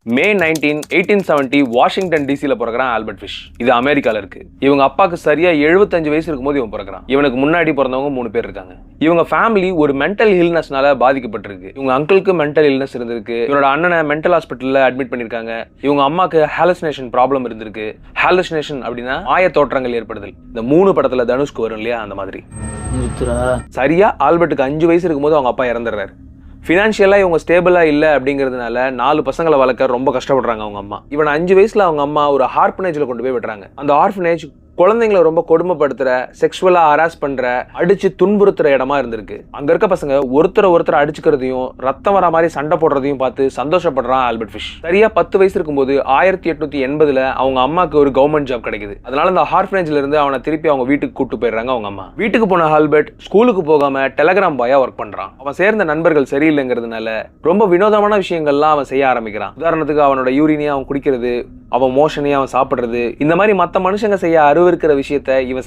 மே 19, 1870 Washington டிசில பிறக்கிறான் Albert fish. இது அமெரிக்கால இருக்கு. இவங்க அப்பாக்கு சரியா 75 வயசு இருக்கும்போது இவன் பிறக்கிறான். இவனுக்கு முன்னாடி பிறந்தவங்க 3 பேர் இருக்காங்க. இவங்க ஃபேமிலி ஒரு மென்டல் இல்னஸ்னால பாதிக்கப்பட்டிருக்கு. இவங்க அங்கிளுக்கு மென்டல் இல்னஸ் இருந்திருக்கு. இவனோட அண்ணனை மென்டல் ஹாஸ்பிட்டல்ல அட்மிட் பண்ணிருக்காங்க. இவங்க அம்மாக்கு ஹாலுசினேஷன் ப்ராப்ளம் இருந்திருக்கு. ஹாலுசினேஷன் அப்படின்னா மாய தோற்றங்கள் ஏற்படுதல். இந்த 3 படத்துல தனுஷ்க்கு வரும் இல்லையா, அந்த மாதிரி. சரியா ஆல்பர்ட்டுக்கு 5 வயசு இருக்கும்போது அவங்க அப்பா இறந்துடுறாரு. ஃபினான்ஷியலாக இவங்க ஸ்டேபிளாக இல்லை அப்படிங்கிறதுனால 4 பசங்களை வளர்க்க ரொம்ப கஷ்டப்படுறாங்க அவங்க அம்மா. இவன் 5 வயசுல அவங்க அம்மா ஒரு ஆர்ஃபனேஜில் கொண்டு போய் விடுறாங்க. அந்த ஆர்ஃபனேஜ் குழந்தைங்களை ரொம்ப கொடுமைப்படுத்துற, செக்ஷுவலா ஹராஸ் பண்ற, அடிச்சு துன்புறுத்துற இடமா இருந்திருக்கு. அங்க இருக்க பசங்க ஒருத்தர் அடிச்சுக்கிறதையும் ரத்தம் வர மாதிரி சண்டை போடுறதையும் பார்த்து சந்தோஷப்படுறான் ஆல்பர்ட் ஃபிஷ். சரியா 10 வயசு இருக்கும்போது 1880 அவங்க அம்மாக்கு ஒரு கவர்மெண்ட் ஜாப் கிடைக்குது. அதனால அந்த ஆர்ஃபனேஜ்ல இருந்து அவனை திருப்பி அவங்க வீட்டுக்கு கூட்டு போயிடுறாங்க அவங்க அம்மா. வீட்டுக்கு போன ஆல்பர்ட் ஸ்கூலுக்கு போகாம டெலகிராம் பாயா ஒர்க் பண்றான். அவன் சேர்ந்த நண்பர்கள் சரியில்லைங்கிறதுனால ரொம்ப வினோதமான விஷயங்கள்லாம் அவன் செய்ய ஆரம்பிக்கிறான். உதாரணத்துக்கு அவனோட யூரினியா அவன் குடிக்கிறது, அவன் மோஷனையும் அவன் சாப்பிடுறது, இந்த மாதிரி மற்ற மனுஷங்க செய்ய அருவருக்கிற விஷயத்த இவன்